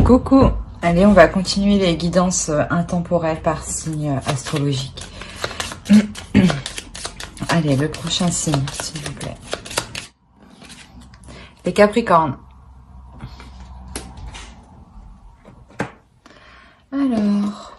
Coucou. Allez, on va continuer les guidances intemporelles par signe astrologique. Allez, le prochain signe, s'il vous plaît. Les Capricornes. Alors...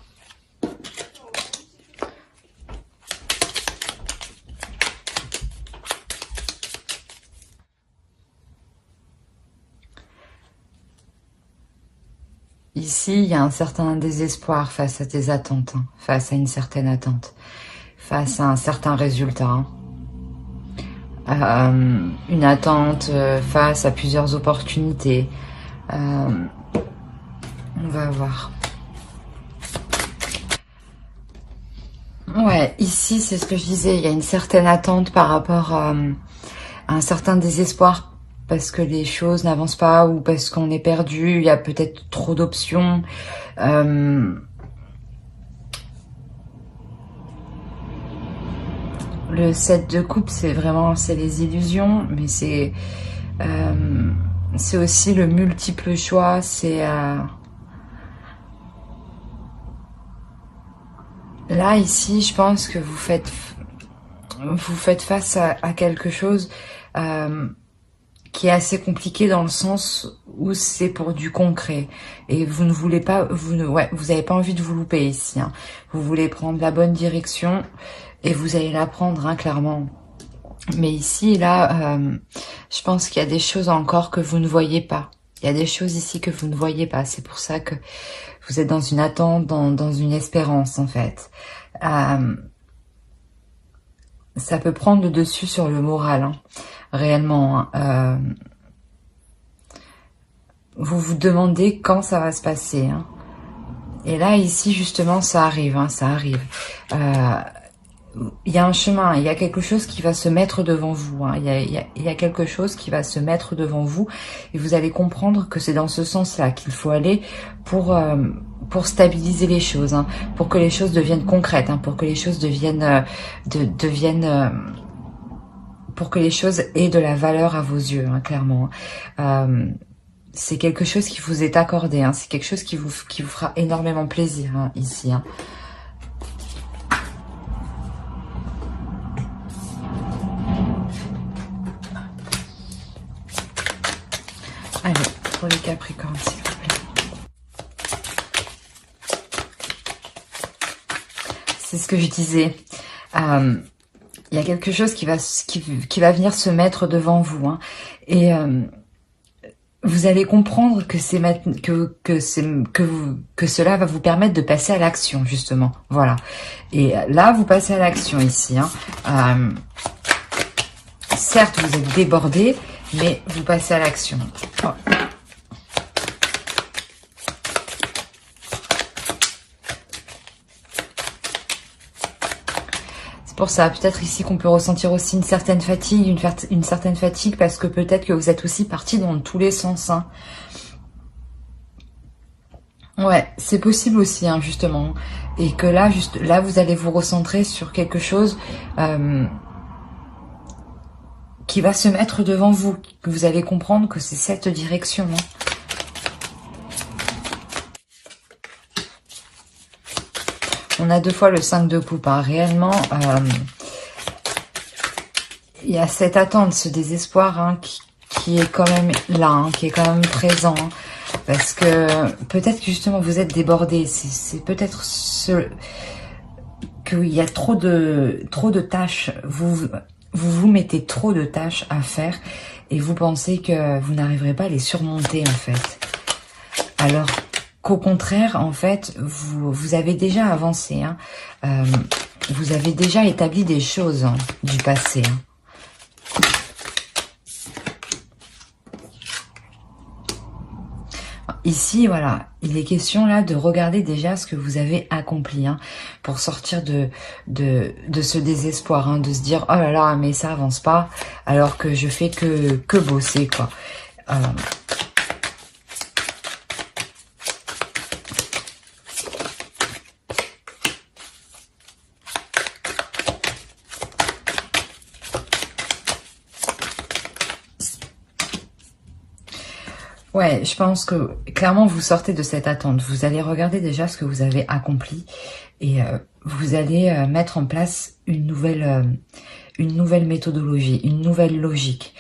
Ici, il y a un certain désespoir face à tes attentes, hein, face à une certaine attente, face à un certain résultat. Une attente face à plusieurs opportunités. On va voir. Ouais, ici, c'est ce que je disais, il y a une certaine attente par rapport à un certain désespoir parce que les choses n'avancent pas ou parce qu'on est perdu, il y a peut-être trop d'options. Le 7 de coupe, c'est les illusions, mais c'est aussi le multiple choix, c'est... Là, ici, je pense que vous faites face à quelque chose qui est assez compliqué dans le sens où c'est pour du concret. Et vous ne voulez pas, vous avez pas envie de vous louper ici. Hein. Vous voulez prendre la bonne direction et vous allez la prendre, hein, clairement. Mais ici, là, je pense qu'il y a des choses encore que vous ne voyez pas. Il y a des choses ici que vous ne voyez pas. C'est pour ça que vous êtes dans une attente, dans une espérance, en fait. Ça peut prendre le dessus sur le moral, hein, réellement. Hein. Vous vous demandez quand ça va se passer. Hein. Et là, ici, justement, ça arrive. Hein, ça arrive. Il y a un chemin, il y a quelque chose qui va se mettre devant vous. Hein. Il y a quelque chose qui va se mettre devant vous. Et vous allez comprendre que c'est dans ce sens-là qu'il faut aller pour stabiliser les choses, hein, pour que les choses deviennent concrètes, hein, pour que les choses pour que les choses aient de la valeur à vos yeux, hein, clairement. C'est quelque chose qui vous est accordé, hein, c'est quelque chose qui vous fera énormément plaisir, hein, ici. Hein. Allez, pour les Capricornes, s'il vous plaît. C'est ce que je disais. Il y a quelque chose qui va venir se mettre devant vous. Hein, et vous allez comprendre que cela va vous permettre de passer à l'action, justement. Voilà. Et là, vous passez à l'action ici. Hein. Certes, vous êtes débordé, mais vous passez à l'action. Oh. C'est pour ça, peut-être ici qu'on peut ressentir aussi une certaine fatigue, parce que peut-être que vous êtes aussi parti dans tous les sens. Hein. Ouais, c'est possible aussi, hein, justement. Et que là, vous allez vous recentrer sur quelque chose... qui va se mettre devant vous, que vous allez comprendre que c'est cette direction. Hein. On a deux fois le 5 de coupe. Hein. Réellement, il y a cette attente, ce désespoir, hein, qui est quand même là, hein, qui est quand même présent. Hein, parce que peut-être que justement vous êtes débordé. C'est peut-être qu'il y a trop de tâches. Vous mettez trop de tâches à faire et vous pensez que vous n'arriverez pas à les surmonter, en fait. Alors qu'au contraire, en fait, vous avez déjà avancé. Hein. Vous avez déjà établi des choses, hein, du passé. Hein. Ici, voilà, il est question là de regarder déjà ce que vous avez accompli, hein, pour sortir de ce désespoir, hein, de se dire « Oh là là, mais ça avance pas, alors que je fais que bosser, quoi. » Ouais, je pense que clairement vous sortez de cette attente. Vous allez regarder déjà ce que vous avez accompli et vous allez mettre en place une nouvelle méthodologie, une nouvelle logique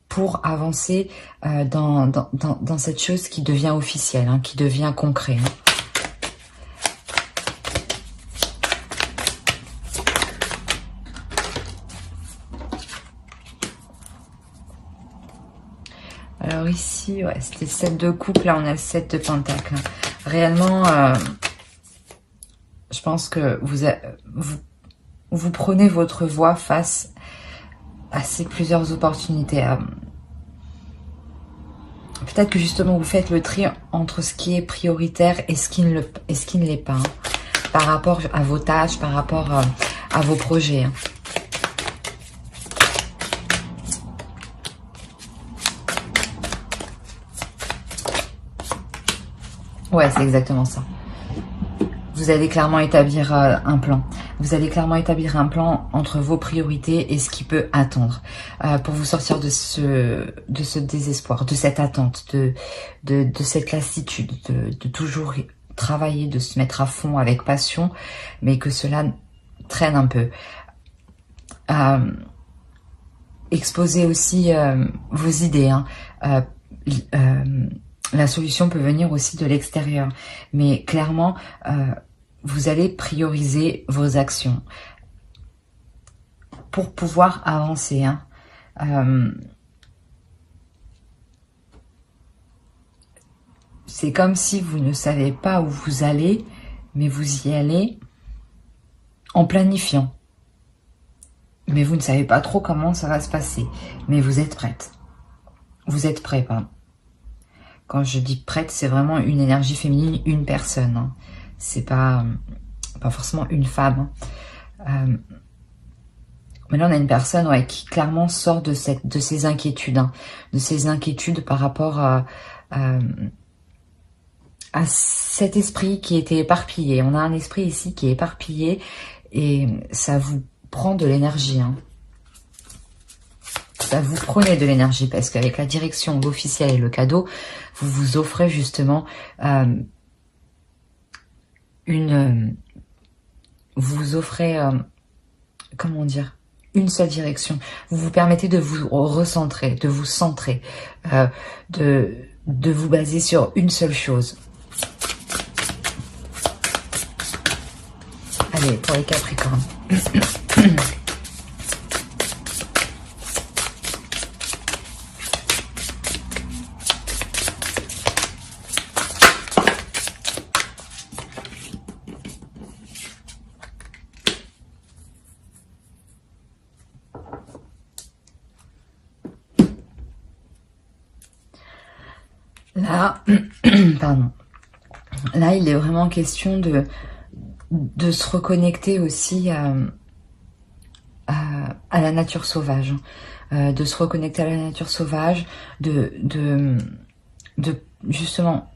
pour avancer dans cette chose qui devient officielle, hein, qui devient concret. Hein. Alors ici, ouais, c'était 7 de coupe, là on a le 7 de pentacle. Réellement, je pense que vous prenez votre voie face à ces plusieurs opportunités. Peut-être que justement vous faites le tri entre ce qui est prioritaire et ce qui ne l'est pas. Hein, par rapport à vos tâches, par rapport à vos projets. Hein. Ouais, c'est exactement ça. Vous allez clairement établir un plan. Vous allez clairement établir un plan entre vos priorités et ce qui peut attendre pour vous sortir de ce désespoir, de cette attente, de cette lassitude, de toujours travailler, de se mettre à fond avec passion, mais que cela traîne un peu. Exposez aussi vos idées. Hein. La solution peut venir aussi de l'extérieur, mais clairement, vous allez prioriser vos actions pour pouvoir avancer. Hein. C'est comme si vous ne savez pas où vous allez, mais vous y allez en planifiant. Mais vous ne savez pas trop comment ça va se passer, mais vous êtes prête. Vous êtes prêt, pardon. Quand je dis prête, c'est vraiment une énergie féminine, une personne. Hein. C'est pas forcément une femme. Mais là, on a une personne qui clairement sort de ces inquiétudes. Hein, de ces inquiétudes par rapport à cet esprit qui était éparpillé. On a un esprit ici qui est éparpillé et ça vous prend de l'énergie. Hein. Ça vous prenez de l'énergie parce qu'avec la direction, l'officiel et le cadeau, vous vous offrez justement vous offrez, comment dire, une seule direction. Vous vous permettez de vous recentrer, de vous centrer, de vous baser sur une seule chose. Allez, pour les Capricornes. Là, pardon. Là, il est vraiment question de se reconnecter aussi à la nature sauvage. De se reconnecter à la nature sauvage, justement,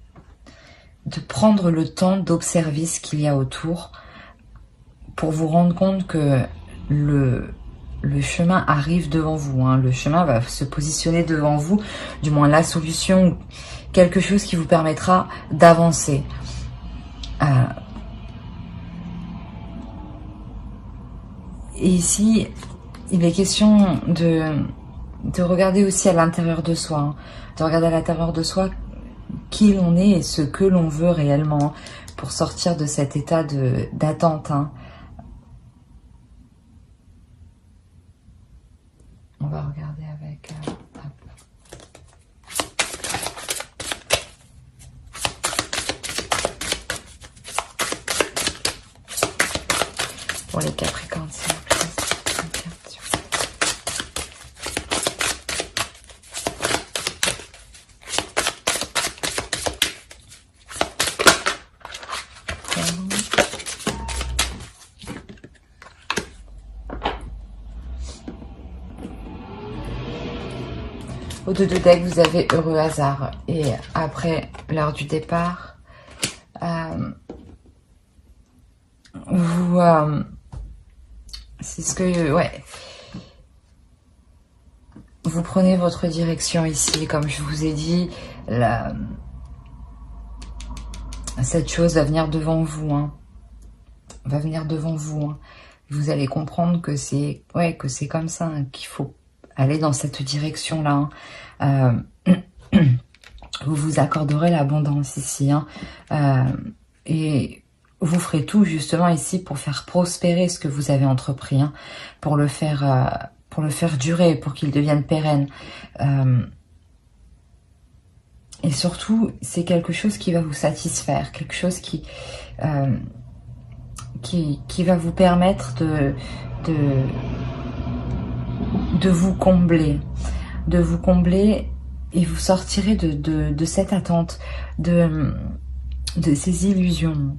de prendre le temps d'observer ce qu'il y a autour pour vous rendre compte que le chemin arrive devant vous. Hein. Le chemin va se positionner devant vous, du moins la solution, quelque chose qui vous permettra d'avancer. Et ici, il est question de regarder aussi à l'intérieur de soi. Hein. De regarder à l'intérieur de soi qui l'on est et ce que l'on veut réellement pour sortir de cet état d'attente. Hein. On va regarder avec... pour les Capricornes, c'est la carte. Au 2 de deck, vous avez heureux hasard. Et après l'heure du départ, c'est ce que... ouais. vous prenez votre direction ici, comme je vous ai dit, cette chose va venir devant vous, hein. Va venir devant vous, hein. Vous allez comprendre que c'est comme ça, hein, qu'il faut aller dans cette direction-là, hein. Vous vous accorderez l'abondance ici, hein. Et vous ferez tout justement ici pour faire prospérer ce que vous avez entrepris, hein, pour le faire durer, pour qu'il devienne pérenne. Et surtout, c'est quelque chose qui va vous satisfaire, quelque chose qui va vous permettre de vous combler, et vous sortirez de cette attente, de ces illusions.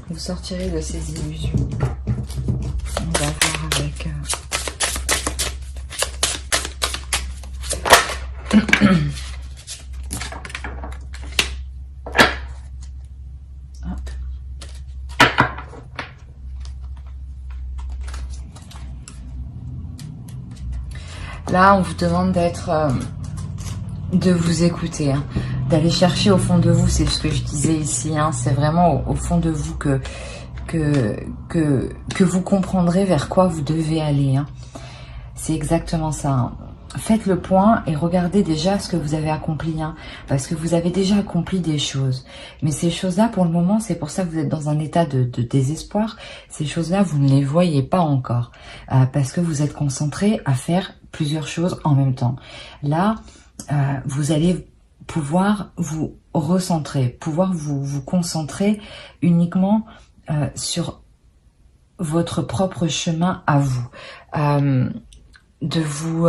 Vous sortirez de ces illusions. On va voir avec... Là, on vous demande de vous écouter, hein, d'aller chercher au fond de vous. C'est ce que je disais ici, hein, c'est vraiment au fond de vous que vous comprendrez vers quoi vous devez aller, hein. C'est exactement ça, hein. Faites le point et regardez déjà ce que vous avez accompli, hein, parce que vous avez déjà accompli des choses. Mais ces choses-là, pour le moment, c'est pour ça que vous êtes dans un état de désespoir. Ces choses-là, vous ne les voyez pas encore, parce que vous êtes concentré à faire plusieurs choses en même temps. Là, vous allez pouvoir vous recentrer, pouvoir vous concentrer uniquement sur votre propre chemin à vous. De vous,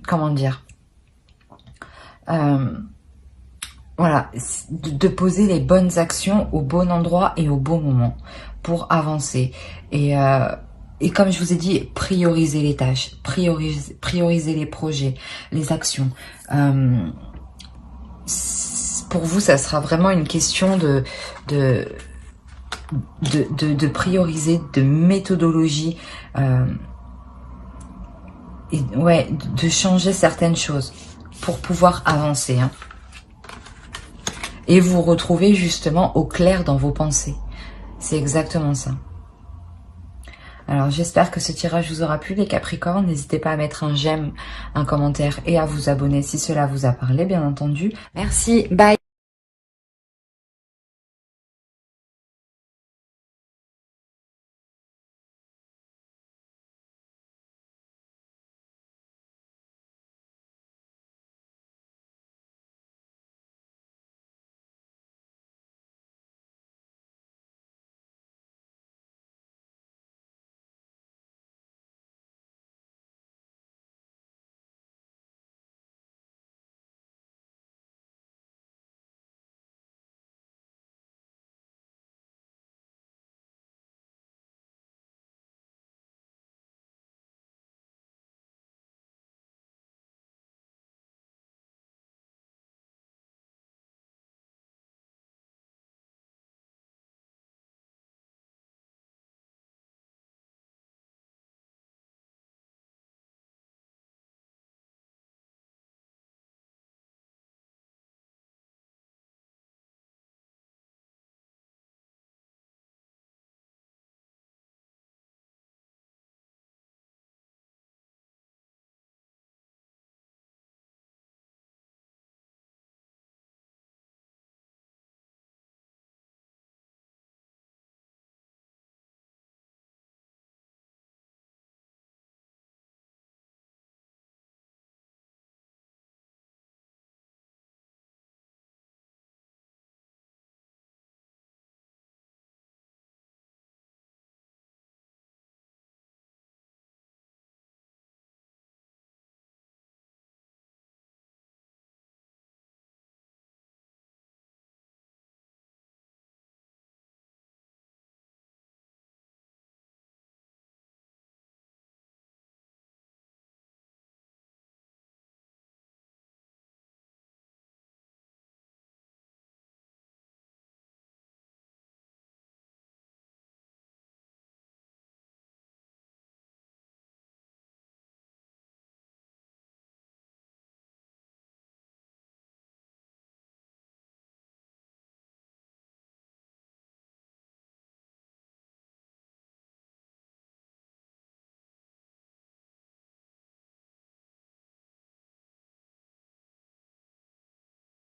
comment dire, voilà, de poser les bonnes actions au bon endroit et au bon moment pour avancer. Et comme je vous ai dit, prioriser les tâches, prioriser les projets, les actions. Pour vous, ça sera vraiment une question de prioriser, de méthodologie, et ouais, de changer certaines choses pour pouvoir avancer, hein. Et vous retrouver justement au clair dans vos pensées. C'est exactement ça. Alors j'espère que ce tirage vous aura plu les Capricornes. N'hésitez pas à mettre un j'aime, un commentaire et à vous abonner si cela vous a parlé, bien entendu. Merci, bye.